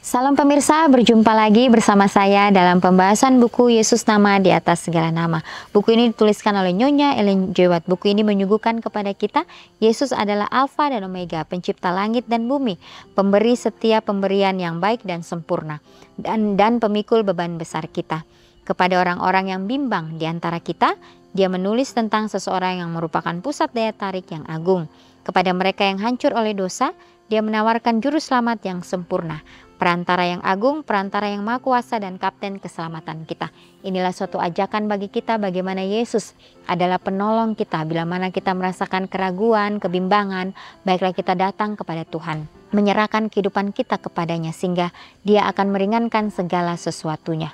Salam pemirsa, berjumpa lagi bersama saya dalam pembahasan buku Yesus Nama di Atas Segala Nama. Buku ini dituliskan oleh Nyonya Ellen G. White. Buku ini menyuguhkan kepada kita Yesus adalah Alfa dan Omega, pencipta langit dan bumi, pemberi setiap pemberian yang baik dan sempurna, dan pemikul beban besar kita. Kepada orang-orang yang bimbang di antara kita, dia menulis tentang seseorang yang merupakan pusat daya tarik yang agung. Kepada mereka yang hancur oleh dosa, dia menawarkan juru selamat yang sempurna, perantara yang agung, perantara yang maha kuasa, dan kapten keselamatan kita. Inilah suatu ajakan bagi kita bagaimana Yesus adalah penolong kita. Bila mana kita merasakan keraguan, kebimbangan, baiklah kita datang kepada Tuhan, menyerahkan kehidupan kita kepadanya, sehingga dia akan meringankan segala sesuatunya.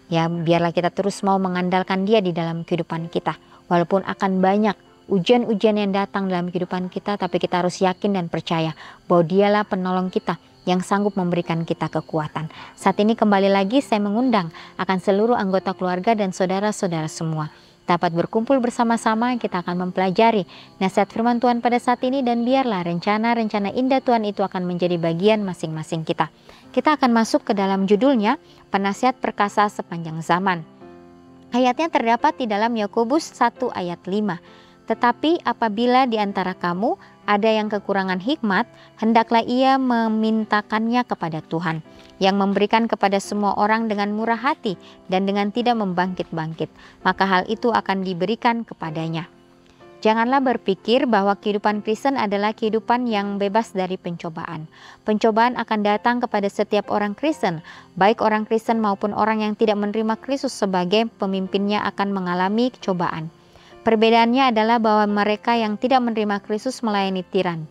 Ya, biarlah kita terus mau mengandalkan dia di dalam kehidupan kita. Walaupun akan banyak ujian-ujian yang datang dalam kehidupan kita, tapi kita harus yakin dan percaya bahwa dialah penolong kita yang sanggup memberikan kita kekuatan. Saat ini kembali lagi saya mengundang akan seluruh anggota keluarga dan saudara-saudara semua dapat berkumpul bersama-sama. Kita akan mempelajari nasihat firman Tuhan pada saat ini, dan biarlah rencana-rencana indah Tuhan itu akan menjadi bagian masing-masing kita. Kita akan masuk ke dalam judulnya, Penasihat Perkasa Sepanjang Zaman. Ayatnya terdapat di dalam Yakobus 1 ayat 5. Tetapi apabila di antara kamu ada yang kekurangan hikmat, hendaklah ia memintakannya kepada Tuhan, yang memberikan kepada semua orang dengan murah hati dan dengan tidak membangkit-bangkit, maka hal itu akan diberikan kepadanya. Janganlah berpikir bahwa kehidupan Kristen adalah kehidupan yang bebas dari pencobaan. Pencobaan akan datang kepada setiap orang Kristen, baik orang Kristen maupun orang yang tidak menerima Kristus sebagai pemimpinnya akan mengalami cobaan. Perbedaannya adalah bahwa mereka yang tidak menerima Kristus melayani tiran,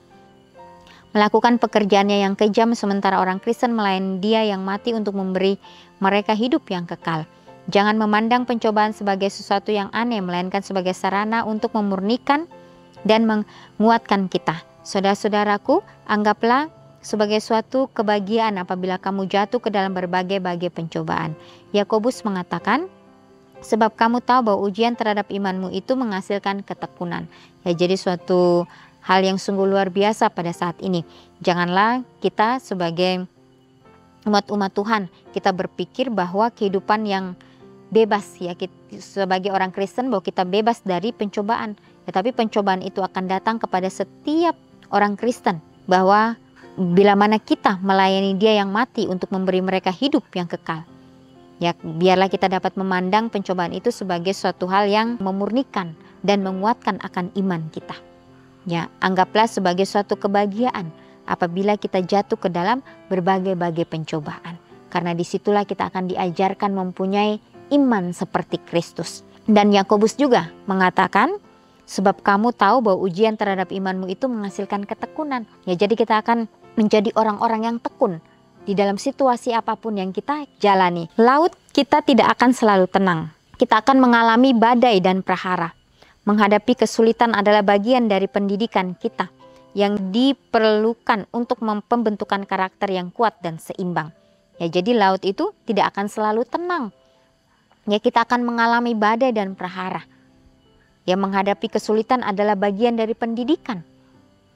melakukan pekerjaannya yang kejam, sementara orang Kristen melayani Dia yang mati untuk memberi mereka hidup yang kekal. Jangan memandang pencobaan sebagai sesuatu yang aneh, melainkan sebagai sarana untuk memurnikan dan menguatkan kita. Saudara-saudaraku, anggaplah sebagai suatu kebahagiaan apabila kamu jatuh ke dalam berbagai-bagai pencobaan. Yakobus mengatakan, sebab kamu tahu bahwa ujian terhadap imanmu itu menghasilkan ketekunan. Ya, jadi suatu hal yang sungguh luar biasa pada saat ini. Janganlah kita sebagai umat-umat Tuhan, kita berpikir bahwa kehidupan yang bebas, ya, sebagai orang Kristen bahwa kita bebas dari pencobaan. Tetapi pencobaan itu akan datang kepada setiap orang Kristen, bahwa bila mana kita melayani Dia yang mati untuk memberi mereka hidup yang kekal. Ya, biarlah kita dapat memandang pencobaan itu sebagai suatu hal yang memurnikan dan menguatkan akan iman kita. Ya, anggaplah sebagai suatu kebahagiaan apabila kita jatuh ke dalam berbagai-bagai pencobaan. Karena disitulah kita akan diajarkan mempunyai iman seperti Kristus. Dan Yakobus juga mengatakan, sebab kamu tahu bahwa ujian terhadap imanmu itu menghasilkan ketekunan. Ya, jadi kita akan menjadi orang-orang yang tekun di dalam situasi apapun yang kita jalani. Laut kita tidak akan selalu tenang. Kita akan mengalami badai dan prahara. Menghadapi kesulitan adalah bagian dari pendidikan kita yang diperlukan untuk pembentukan karakter yang kuat dan seimbang. Ya, jadi laut itu tidak akan selalu tenang. Ya, kita akan mengalami badai dan prahara. Ya, menghadapi kesulitan adalah bagian dari pendidikan.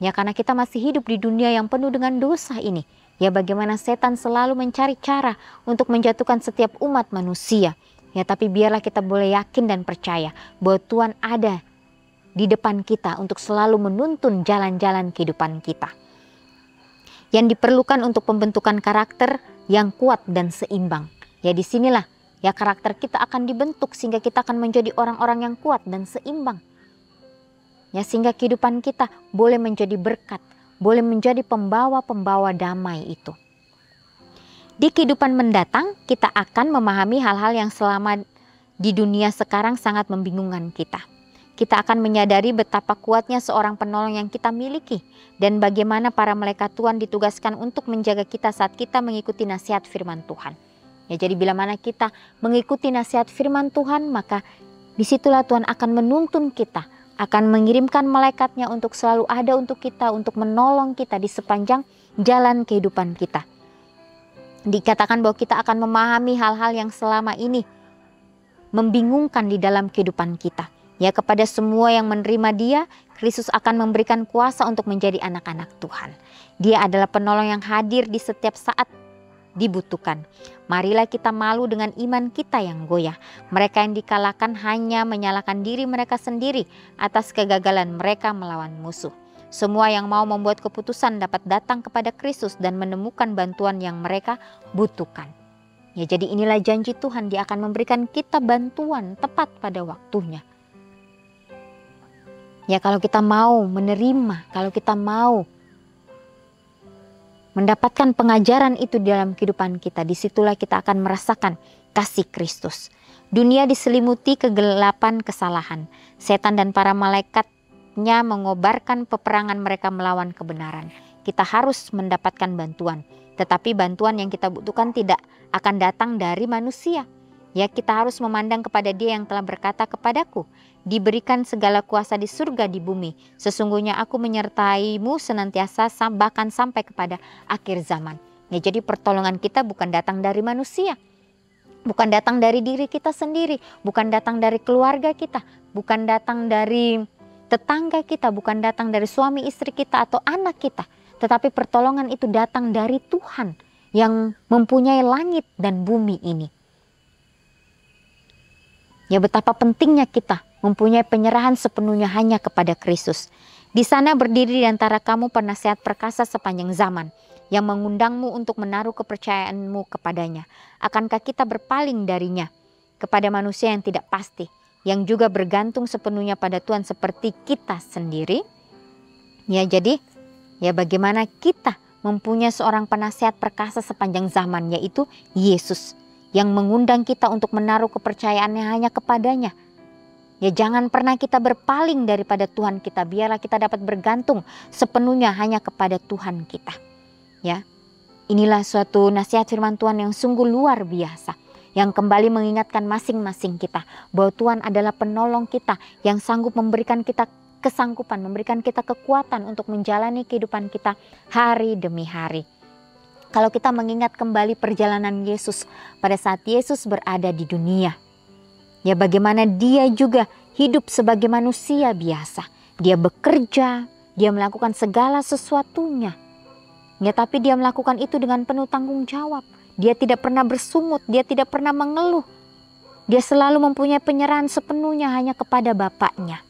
Ya, karena kita masih hidup di dunia yang penuh dengan dosa ini. Ya, bagaimana setan selalu mencari cara untuk menjatuhkan setiap umat manusia. Ya, tapi biarlah kita boleh yakin dan percaya bahwa Tuhan ada di depan kita untuk selalu menuntun jalan-jalan kehidupan kita. Yang diperlukan untuk pembentukan karakter yang kuat dan seimbang. Ya, disinilah ya karakter kita akan dibentuk sehingga kita akan menjadi orang-orang yang kuat dan seimbang. Ya, sehingga kehidupan kita boleh menjadi berkat, boleh menjadi pembawa-pembawa damai itu. Di kehidupan mendatang, kita akan memahami hal-hal yang selama di dunia sekarang sangat membingungkan kita. Kita akan menyadari betapa kuatnya seorang penolong yang kita miliki, dan bagaimana para malaikat Tuhan ditugaskan untuk menjaga kita saat kita mengikuti nasihat firman Tuhan. Ya, jadi bila mana kita mengikuti nasihat firman Tuhan, maka disitulah Tuhan akan menuntun kita, akan mengirimkan malaikatnya untuk selalu ada untuk kita, untuk menolong kita di sepanjang jalan kehidupan kita. Dikatakan bahwa kita akan memahami hal-hal yang selama ini membingungkan di dalam kehidupan kita. Ya, kepada semua yang menerima Dia, Kristus akan memberikan kuasa untuk menjadi anak-anak Tuhan. Dia adalah penolong yang hadir di setiap saat dibutuhkan. Marilah kita malu dengan iman kita yang goyah. Mereka yang dikalahkan hanya menyalahkan diri mereka sendiri atas kegagalan mereka melawan musuh. Semua yang mau membuat keputusan dapat datang kepada Kristus dan menemukan bantuan yang mereka butuhkan. Ya, jadi inilah janji Tuhan, Dia akan memberikan kita bantuan tepat pada waktunya. Ya, kalau kita mau menerima, kalau kita mau mendapatkan pengajaran itu dalam kehidupan kita, disitulah kita akan merasakan kasih Kristus. Dunia diselimuti kegelapan kesalahan. Setan dan para malaikatnya mengobarkan peperangan mereka melawan kebenaran. Kita harus mendapatkan bantuan. Tetapi bantuan yang kita butuhkan tidak akan datang dari manusia. Ya, kita harus memandang kepada Dia yang telah berkata kepadaku, diberikan segala kuasa di surga di bumi. Sesungguhnya aku menyertaimu senantiasa bahkan sampai kepada akhir zaman. Ya, jadi pertolongan kita bukan datang dari manusia. Bukan datang dari diri kita sendiri. Bukan datang dari keluarga kita. Bukan datang dari tetangga kita. Bukan datang dari suami istri kita atau anak kita. Tetapi pertolongan itu datang dari Tuhan yang mempunyai langit dan bumi ini. Ya, betapa pentingnya kita mempunyai penyerahan sepenuhnya hanya kepada Kristus. Di sana berdiri di antara kamu penasehat perkasa sepanjang zaman yang mengundangmu untuk menaruh kepercayaanmu kepadanya. Akankah kita berpaling darinya kepada manusia yang tidak pasti, yang juga bergantung sepenuhnya pada Tuhan seperti kita sendiri? Ya, jadi ya bagaimana kita mempunyai seorang penasehat perkasa sepanjang zaman, yaitu Yesus, yang mengundang kita untuk menaruh kepercayaannya hanya kepadanya. Ya, jangan pernah kita berpaling daripada Tuhan kita. Biarlah kita dapat bergantung sepenuhnya hanya kepada Tuhan kita. Ya, inilah suatu nasihat firman Tuhan yang sungguh luar biasa, yang kembali mengingatkan masing-masing kita bahwa Tuhan adalah penolong kita yang sanggup memberikan kita kesanggupan, memberikan kita kekuatan untuk menjalani kehidupan kita hari demi hari. Kalau kita mengingat kembali perjalanan Yesus pada saat Yesus berada di dunia, ya bagaimana Dia juga hidup sebagai manusia biasa. Dia bekerja, Dia melakukan segala sesuatunya. Ya, tapi Dia melakukan itu dengan penuh tanggung jawab. Dia tidak pernah bersungut, Dia tidak pernah mengeluh. Dia selalu mempunyai penyerahan sepenuhnya hanya kepada Bapaknya.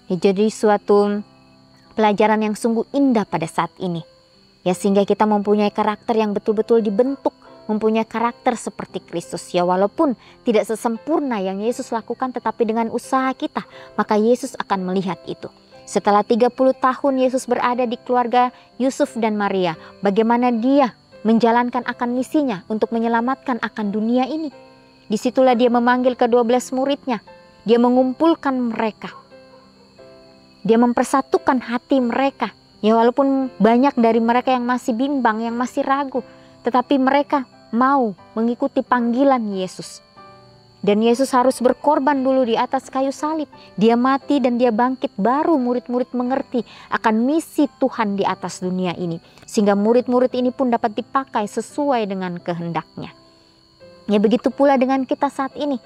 Ya, jadi suatu pelajaran yang sungguh indah pada saat ini. Ya, sehingga kita mempunyai karakter yang betul-betul dibentuk, mempunyai karakter seperti Kristus. Ya, walaupun tidak sesempurna yang Yesus lakukan, tetapi dengan usaha kita, maka Yesus akan melihat itu. Setelah 30 tahun Yesus berada di keluarga Yusuf dan Maria, bagaimana Dia menjalankan akan misinya untuk menyelamatkan akan dunia ini. Disitulah Dia memanggil ke-12 muridnya. Dia mengumpulkan mereka. Dia mempersatukan hati mereka. Ya, walaupun banyak dari mereka yang masih bimbang, yang masih ragu, tetapi mereka mau mengikuti panggilan Yesus. Dan Yesus harus berkorban dulu di atas kayu salib. Dia mati dan Dia bangkit, baru murid-murid mengerti akan misi Tuhan di atas dunia ini. Sehingga murid-murid ini pun dapat dipakai sesuai dengan kehendak-Nya. Ya, begitu pula dengan kita saat ini.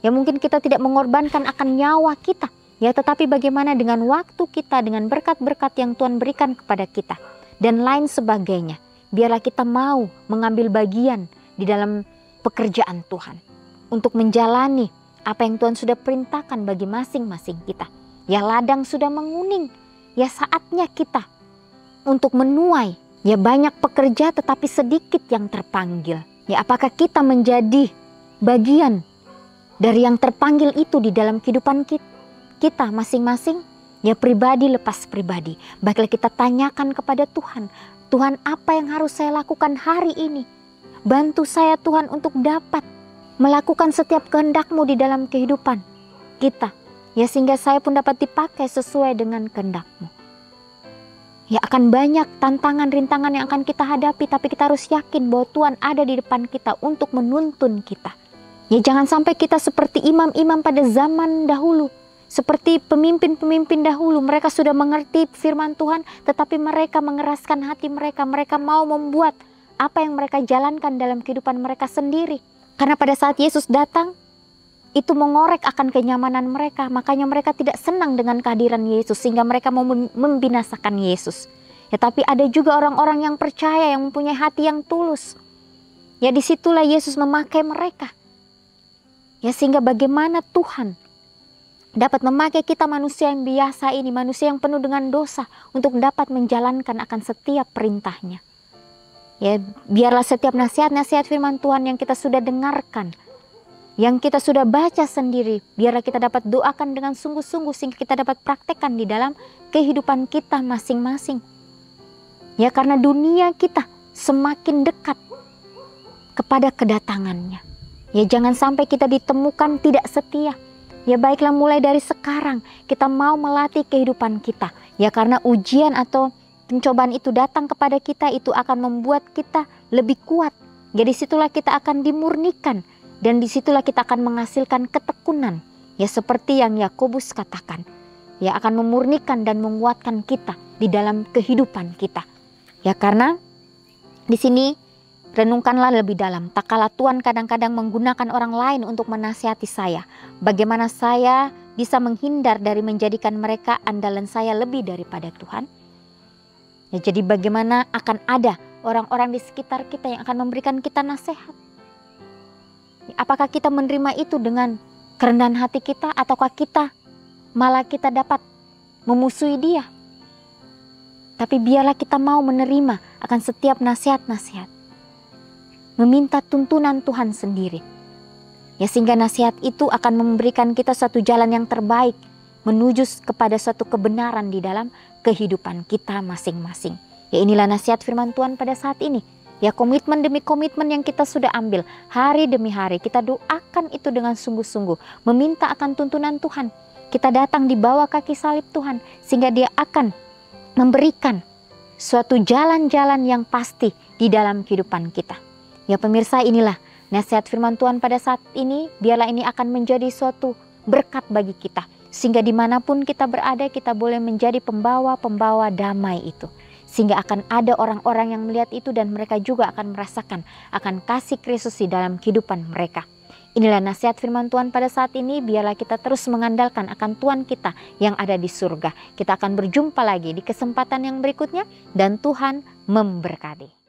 Ya, mungkin kita tidak mengorbankan akan nyawa kita. Ya, tetapi bagaimana dengan waktu kita, dengan berkat-berkat yang Tuhan berikan kepada kita, dan lain sebagainya. Biarlah kita mau mengambil bagian di dalam pekerjaan Tuhan, untuk menjalani apa yang Tuhan sudah perintahkan bagi masing-masing kita. Ya, ladang sudah menguning, ya saatnya kita untuk menuai. Ya, banyak pekerja tetapi sedikit yang terpanggil. Ya, apakah kita menjadi bagian dari yang terpanggil itu di dalam kehidupan kita masing-masing? Ya, pribadi lepas pribadi. Baiklah kita tanyakan kepada Tuhan, Tuhan, apa yang harus saya lakukan hari ini? Bantu saya Tuhan untuk dapat melakukan setiap kehendak-Mu di dalam kehidupan kita. Ya, sehingga saya pun dapat dipakai sesuai dengan kehendak-Mu. Ya, akan banyak tantangan, rintangan yang akan kita hadapi, tapi kita harus yakin bahwa Tuhan ada di depan kita untuk menuntun kita. Ya, jangan sampai kita seperti imam-imam pada zaman dahulu. Seperti pemimpin-pemimpin dahulu, mereka sudah mengerti firman Tuhan, tetapi mereka mengeraskan hati mereka. Mereka mau membuat apa yang mereka jalankan dalam kehidupan mereka sendiri. Karena pada saat Yesus datang, itu mengorek akan kenyamanan mereka. Makanya mereka tidak senang dengan kehadiran Yesus, sehingga mereka mau membinasakan Yesus. Ya, tapi ada juga orang-orang yang percaya, yang mempunyai hati yang tulus. Ya, disitulah Yesus memakai mereka. Ya, sehingga bagaimana Tuhan dapat memakai kita manusia yang biasa ini, manusia yang penuh dengan dosa, untuk dapat menjalankan akan setiap perintahnya. Ya, biarlah setiap nasihat-nasihat firman Tuhan yang kita sudah dengarkan, yang kita sudah baca sendiri, biarlah kita dapat doakan dengan sungguh-sungguh, sehingga kita dapat praktekkan di dalam kehidupan kita masing-masing. Ya, karena dunia kita semakin dekat kepada kedatangannya. Ya, jangan sampai kita ditemukan tidak setia. Ya, baiklah mulai dari sekarang kita mau melatih kehidupan kita. Ya, karena ujian atau pencobaan itu datang kepada kita, itu akan membuat kita lebih kuat. Ya, disitulah kita akan dimurnikan. Dan disitulah kita akan menghasilkan ketekunan. Ya, seperti yang Yakobus katakan. Ya, akan memurnikan dan menguatkan kita di dalam kehidupan kita. Ya, karena di sini renungkanlah lebih dalam. Tak kalah Tuhan kadang-kadang menggunakan orang lain untuk menasihati saya. Bagaimana saya bisa menghindar dari menjadikan mereka andalan saya lebih daripada Tuhan. Ya, jadi bagaimana akan ada orang-orang di sekitar kita yang akan memberikan kita nasihat. Apakah kita menerima itu dengan kerendahan hati kita, ataukah kita malah kita dapat memusuhi dia? Tapi biarlah kita mau menerima akan setiap nasihat-nasihat. Meminta tuntunan Tuhan sendiri. Ya, sehingga nasihat itu akan memberikan kita suatu jalan yang terbaik menuju kepada suatu kebenaran di dalam kehidupan kita masing-masing. Ya, inilah nasihat firman Tuhan pada saat ini. Ya, komitmen demi komitmen yang kita sudah ambil hari demi hari, kita doakan itu dengan sungguh-sungguh, meminta akan tuntunan Tuhan. Kita datang di bawah kaki salib Tuhan, sehingga Dia akan memberikan suatu jalan-jalan yang pasti di dalam kehidupan kita. Ya, pemirsa, inilah nasihat firman Tuhan pada saat ini. Biarlah ini akan menjadi suatu berkat bagi kita, sehingga dimanapun kita berada, kita boleh menjadi pembawa-pembawa damai itu. Sehingga akan ada orang-orang yang melihat itu dan mereka juga akan merasakan akan kasih Kristus di dalam kehidupan mereka. Inilah nasihat firman Tuhan pada saat ini. Biarlah kita terus mengandalkan akan Tuhan kita yang ada di surga. Kita akan berjumpa lagi di kesempatan yang berikutnya, dan Tuhan memberkati.